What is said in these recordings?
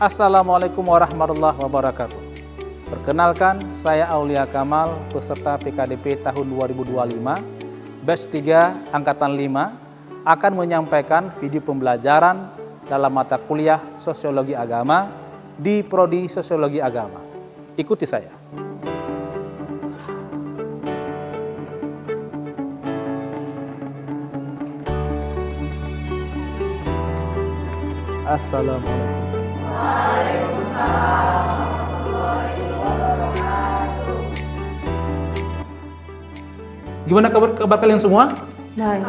Assalamualaikum warahmatullahi wabarakatuh. Perkenalkan, saya Aulia Kamal, peserta PKDP tahun 2025, batch 3, Angkatan 5, akan menyampaikan video pembelajaran dalam mata kuliah Sosiologi Agama di Prodi Sosiologi Agama. Ikuti saya. Assalamualaikum. Waalaikumsalam warahmatullahi wabarakatuh. Gimana kabar kalian semua? Baik.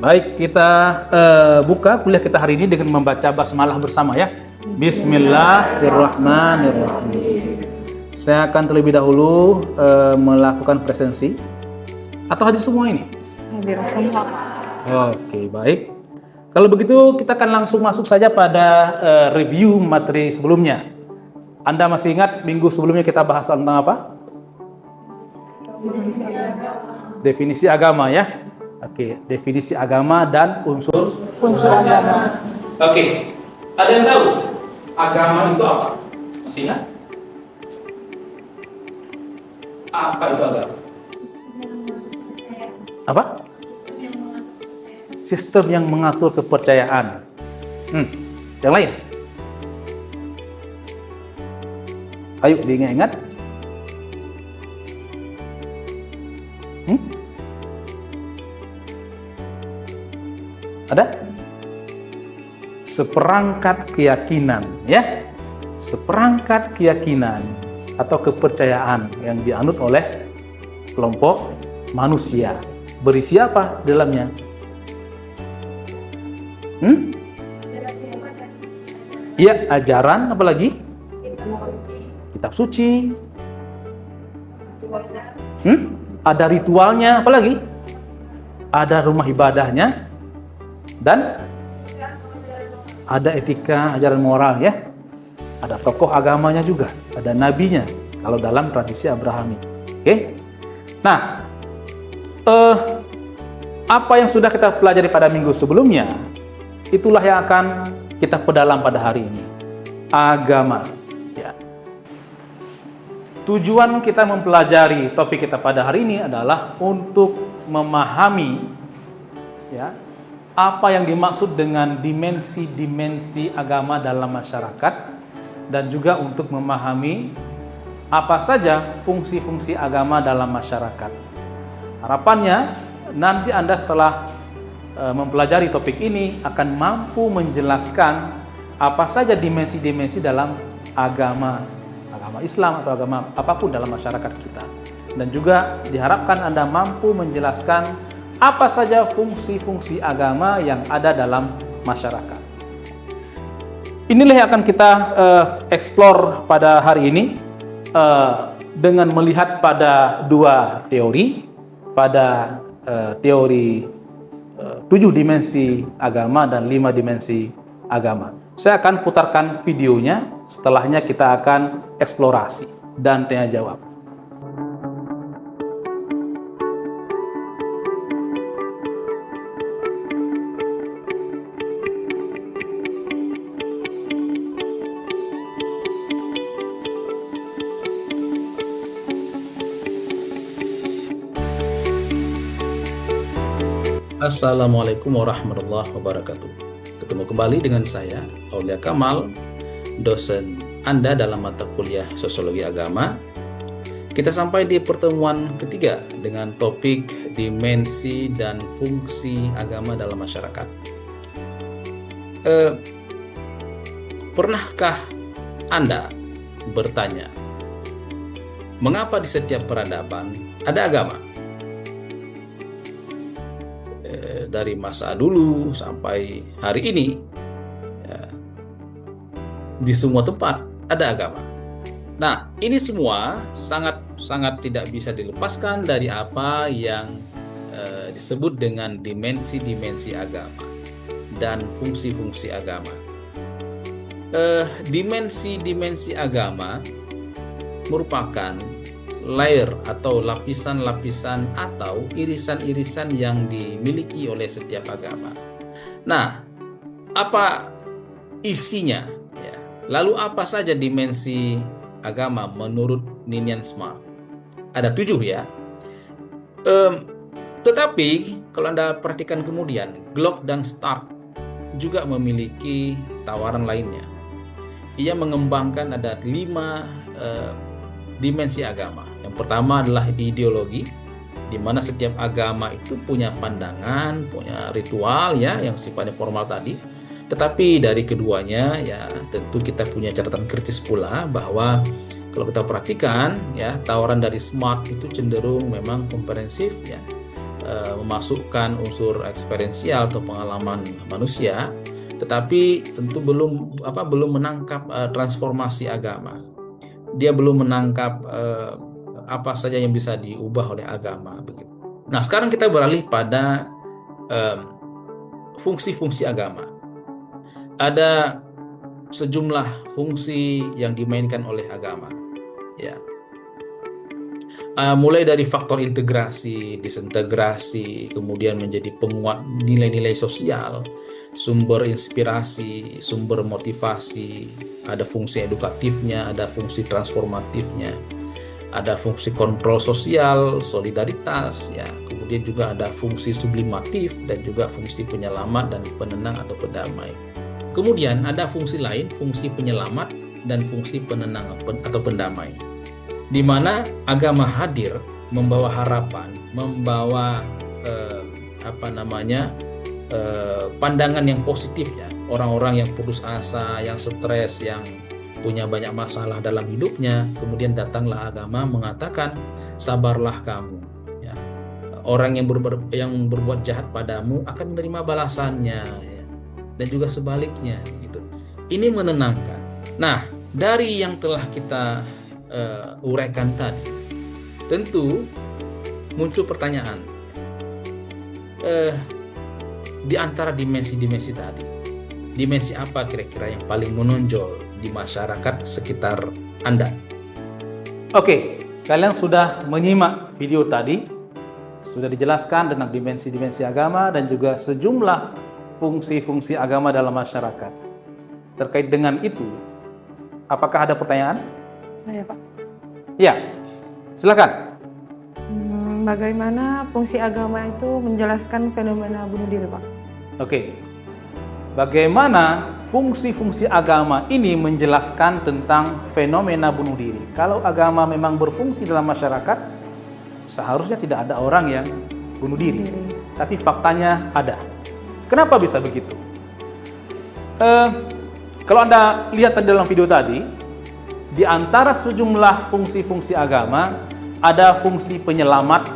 Baik, kita buka kuliah kita hari ini dengan membaca basmalah bersama ya. Bismillahirrahmanirrahim. Saya akan terlebih dahulu melakukan presensi. Atau hadir semua ini? Hadir semua. Oke, baik. Kalau begitu kita akan langsung masuk saja pada review materi sebelumnya. Anda masih ingat minggu sebelumnya kita bahas tentang apa? Definisi agama ya. Oke, definisi agama dan unsur agama. Oke, ada yang tahu agama itu apa? Masih ingat? Apa itu agama? Apa? Sistem yang mengatur kepercayaan. Yang lain? Ayo diingat-ingat. Ada? Seperangkat keyakinan, ya. Seperangkat keyakinan atau kepercayaan yang dianut oleh kelompok manusia. Berisi apa dalamnya? Iya, ajaran, apa lagi? Kitab suci. Ada ritualnya, apa lagi? Ada rumah ibadahnya, dan ada etika, ajaran moral ya. Ada tokoh agamanya juga, ada nabinya kalau dalam tradisi Abrahami. Oke. Nah, apa yang sudah kita pelajari pada minggu sebelumnya, itulah yang akan kita perdalam pada hari ini. Agama. Ya. Tujuan kita mempelajari topik kita pada hari ini adalah untuk memahami ya, apa yang dimaksud dengan dimensi-dimensi agama dalam masyarakat, dan juga untuk memahami apa saja fungsi-fungsi agama dalam masyarakat. Harapannya nanti Anda setelah mempelajari topik ini akan mampu menjelaskan apa saja dimensi-dimensi dalam agama Islam atau agama apapun dalam masyarakat kita. Dan juga diharapkan Anda mampu menjelaskan apa saja fungsi-fungsi agama yang ada dalam masyarakat. Inilah yang akan kita explore pada hari ini dengan melihat pada dua teori, pada teori 7 dimensi agama dan 5 dimensi agama. Saya akan putarkan videonya, setelahnya kita akan eksplorasi dan tanya jawab. Assalamualaikum warahmatullahi wabarakatuh. Ketemu kembali dengan saya, Aulia Kamal, dosen Anda dalam mata kuliah Sosiologi Agama. Kita sampai di pertemuan ketiga dengan topik dimensi dan fungsi agama dalam masyarakat. Pernahkah Anda bertanya, mengapa di setiap peradaban ada agama? Dari masa dulu sampai hari ini ya, di semua tempat ada agama. Nah, ini semua sangat tidak bisa dilepaskan dari apa yang disebut dengan dimensi-dimensi agama dan fungsi-fungsi agama. Dimensi-dimensi agama merupakan layer atau lapisan-lapisan atau irisan-irisan yang dimiliki oleh setiap agama. Nah, apa isinya. Ya. Lalu apa saja dimensi agama menurut Ninian Smart? Ada 7 ya. Em, tetapi kalau Anda perhatikan kemudian, Glock dan Stark juga memiliki tawaran lainnya. Ia mengembangkan ada 5 dimensi agama. Yang pertama adalah ideologi, di mana setiap agama itu punya pandangan, punya ritual ya yang sifatnya formal tadi. Tetapi dari keduanya ya tentu kita punya catatan kritis pula bahwa kalau kita perhatikan ya tawaran dari Smart itu cenderung memang komprehensif ya, memasukkan unsur eksperiensial atau pengalaman manusia, tetapi tentu belum menangkap transformasi agama. Dia belum menangkap apa saja yang bisa diubah oleh agama begitu. Nah, sekarang kita beralih pada fungsi-fungsi agama. Ada sejumlah fungsi yang dimainkan oleh agama. Ya. Mulai dari faktor integrasi, disintegrasi, kemudian menjadi penguat nilai-nilai sosial, sumber inspirasi, sumber motivasi, ada fungsi edukatifnya, ada fungsi transformatifnya, ada fungsi kontrol sosial, solidaritas, ya. Kemudian juga ada fungsi sublimatif dan juga fungsi penyelamat dan penenang atau pendamai. Kemudian ada fungsi lain, fungsi penyelamat dan fungsi penenang atau pendamai, di mana agama hadir membawa harapan, membawa pandangan yang positif ya. Orang-orang yang putus asa, yang stres, yang punya banyak masalah dalam hidupnya, kemudian datanglah agama mengatakan sabarlah kamu. Ya. Orang yang berbuat jahat padamu akan menerima balasannya, ya. Dan juga sebaliknya, gitu. Ini menenangkan. Nah, dari yang telah kita uraikan tadi, tentu muncul pertanyaan di antara dimensi-dimensi tadi, dimensi apa kira-kira yang paling menonjol di masyarakat sekitar Anda? Oke, kalian sudah menyimak video tadi, sudah dijelaskan tentang dimensi-dimensi agama dan juga sejumlah fungsi-fungsi agama dalam masyarakat. Terkait dengan itu, apakah ada pertanyaan? Saya, Pak. Ya, silakan. Bagaimana fungsi agama itu menjelaskan fenomena bunuh diri, Pak? Oke, bagaimana fungsi-fungsi agama ini menjelaskan tentang fenomena bunuh diri? Kalau agama memang berfungsi dalam masyarakat, seharusnya tidak ada orang yang bunuh diri. Tapi faktanya ada. Kenapa bisa begitu? Kalau Anda lihat tadi dalam video tadi, di antara sejumlah fungsi-fungsi agama, ada fungsi penyelamat,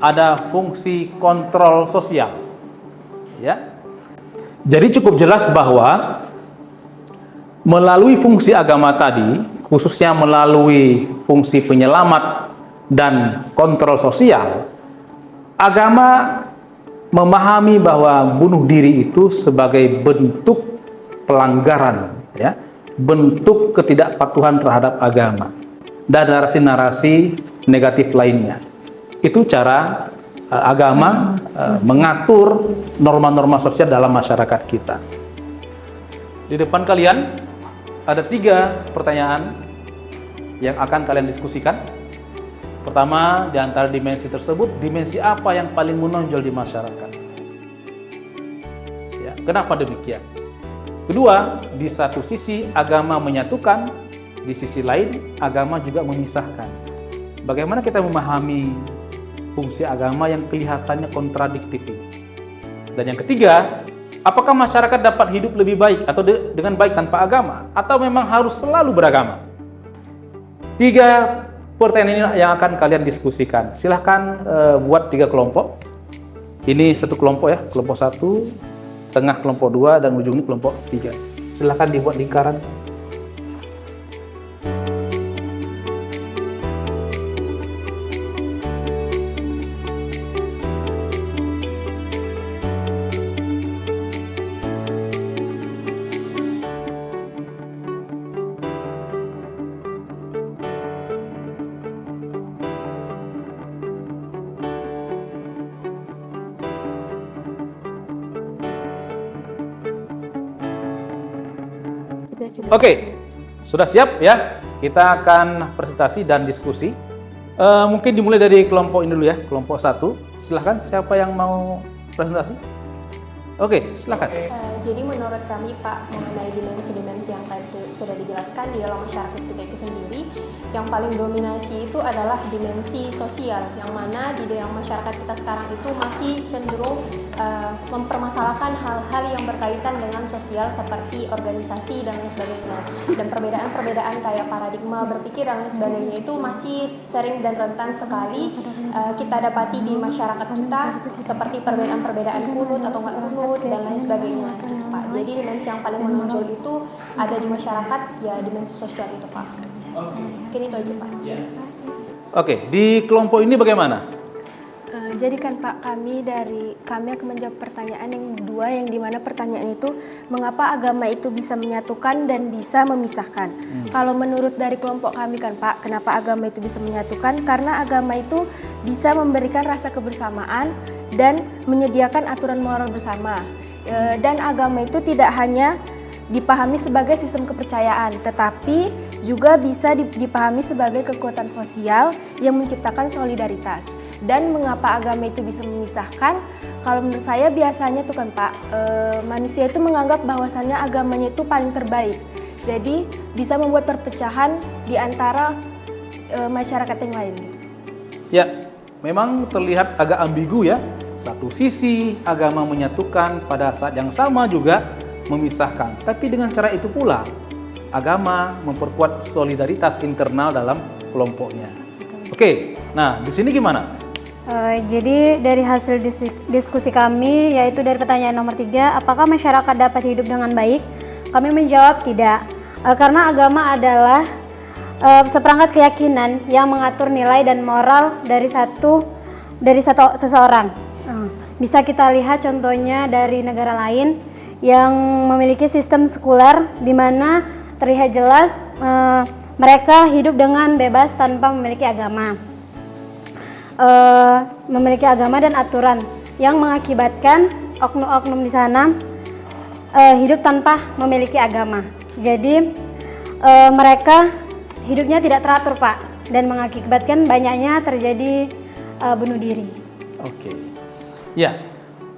ada fungsi kontrol sosial. Ya. Jadi cukup jelas bahwa melalui fungsi agama tadi, khususnya melalui fungsi penyelamat dan kontrol sosial, agama memahami bahwa bunuh diri itu sebagai bentuk pelanggaran, ya, bentuk ketidakpatuhan terhadap agama dan narasi-narasi negatif lainnya. Itu cara agama mengatur norma-norma sosial dalam masyarakat kita. Di depan kalian ada 3 pertanyaan yang akan kalian diskusikan. Pertama, di antara dimensi tersebut, dimensi apa yang paling menonjol di masyarakat? Ya, kenapa demikian? Kedua, di satu sisi agama menyatukan, di sisi lain agama juga memisahkan. Bagaimana kita memahami fungsi agama yang kelihatannya kontradiktif ini? Dan yang ketiga, apakah masyarakat dapat hidup lebih baik atau dengan baik tanpa agama? Atau memang harus selalu beragama? 3 pertanyaan ini yang akan kalian diskusikan. Silahkan buat 3 kelompok. Ini satu kelompok ya, kelompok 1, tengah kelompok 2, dan ujungnya kelompok 3. Silahkan dibuat lingkaran. sudah. Oke, sudah siap ya? Kita akan presentasi dan diskusi. Mungkin dimulai dari kelompok ini dulu ya, kelompok 1. Silahkan, siapa yang mau presentasi? Oke, silahkan. Jadi menurut kami Pak, mengenai dimensi-dimensi yang tadi sudah dijelaskan di dalam masyarakat kita itu sendiri, yang paling dominasi itu adalah dimensi sosial, yang mana di dalam masyarakat kita sekarang itu masih cenderung mempermasalahkan hal-hal yang berkaitan dengan sosial seperti organisasi dan lain sebagainya. Dan perbedaan-perbedaan kayak paradigma berpikir dan lain sebagainya itu masih sering dan rentan sekali kita dapati di masyarakat kita, seperti perbedaan-perbedaan kunut atau nggak kunut dan lain sebagainya gitu Pak. Jadi dimensi yang paling menonjol itu ada di masyarakat, ya dimensi sosial itu Pak. Mungkin itu aja Pak. Oke, di kelompok ini bagaimana? Jadi kan Pak, kami akan menjawab pertanyaan yang kedua, yang dimana pertanyaan itu mengapa agama itu bisa menyatukan dan bisa memisahkan. Kalau menurut dari kelompok kami kan Pak, kenapa agama itu bisa menyatukan? Karena agama itu bisa memberikan rasa kebersamaan dan menyediakan aturan moral bersama. Dan agama itu tidak hanya dipahami sebagai sistem kepercayaan, tetapi juga bisa dipahami sebagai kekuatan sosial yang menciptakan solidaritas. Dan mengapa agama itu bisa memisahkan? Kalau menurut saya biasanya tuh kan Pak, manusia itu menganggap bahwasannya agamanya itu paling terbaik. Jadi bisa membuat perpecahan di antara masyarakat yang lain. Ya, memang terlihat agak ambigu ya. Satu sisi agama menyatukan, pada saat yang sama juga memisahkan. Tapi dengan cara itu pula, agama memperkuat solidaritas internal dalam kelompoknya. Oke, nah di sini gimana? Jadi dari hasil diskusi kami, yaitu dari pertanyaan nomor 3, apakah masyarakat dapat hidup dengan baik? Kami menjawab tidak, karena agama adalah seperangkat keyakinan yang mengatur nilai dan moral dari seseorang. Bisa kita lihat contohnya dari negara lain yang memiliki sistem sekuler, di mana terlihat jelas mereka hidup dengan bebas tanpa memiliki agama. Memiliki agama dan aturan yang mengakibatkan oknum-oknum di sana hidup tanpa memiliki agama. Jadi mereka hidupnya tidak teratur Pak, dan mengakibatkan banyaknya terjadi bunuh diri. Oke, ya,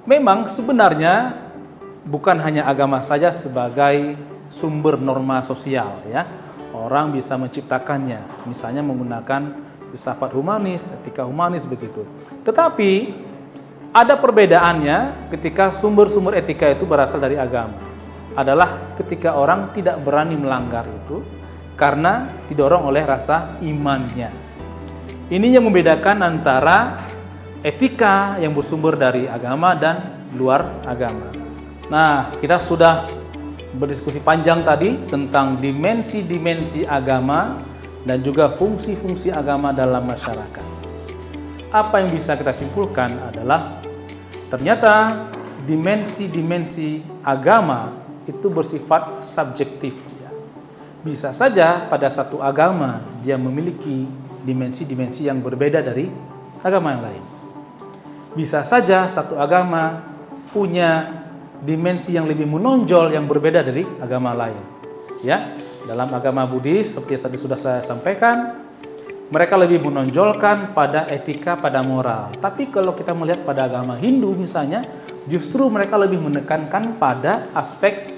memang sebenarnya bukan hanya agama saja sebagai sumber norma sosial ya. Orang bisa menciptakannya, misalnya menggunakan filsafat humanis, etika humanis begitu. Tetapi ada perbedaannya ketika sumber-sumber etika itu berasal dari agama. Adalah ketika orang tidak berani melanggar itu karena didorong oleh rasa imannya. Ini yang membedakan antara etika yang bersumber dari agama dan luar agama. Nah, kita sudah berdiskusi panjang tadi tentang dimensi-dimensi agama dan juga fungsi-fungsi agama dalam masyarakat. Apa yang bisa kita simpulkan adalah ternyata dimensi-dimensi agama itu bersifat subjektif. Bisa saja pada satu agama dia memiliki dimensi-dimensi yang berbeda dari agama yang lain. Bisa saja satu agama punya dimensi yang lebih menonjol yang berbeda dari agama lain. Ya, dalam agama Buddhis seperti tadi sudah saya sampaikan, mereka lebih menonjolkan pada etika, pada moral. Tapi kalau kita melihat pada agama Hindu misalnya, justru mereka lebih menekankan pada aspek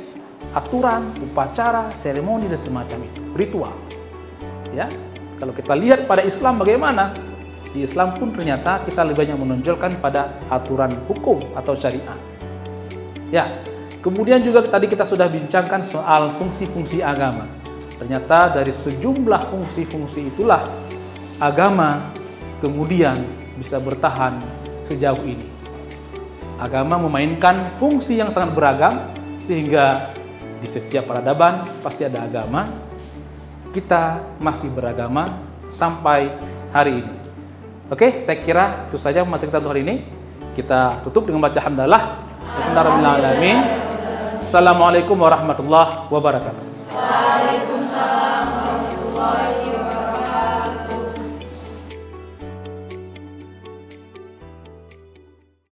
aturan, upacara, seremoni dan semacam itu, ritual. Ya, kalau kita lihat pada Islam bagaimana? Di Islam pun ternyata kita lebih banyak menonjolkan pada aturan hukum atau syariat. Ya, kemudian juga tadi kita sudah bincangkan soal fungsi-fungsi agama. Ternyata dari sejumlah fungsi-fungsi itulah agama kemudian bisa bertahan sejauh ini. Agama memainkan fungsi yang sangat beragam sehingga di setiap peradaban pasti ada agama. Kita masih beragama sampai hari ini. Oke, saya kira itu saja materi kita untuk hari ini. Kita tutup dengan baca hamdalah. Alhamdulillahirrahmanirrahim. Assalamualaikum warahmatullahi wabarakatuh. Waalaikumsalam warahmatullahi wabarakatuh.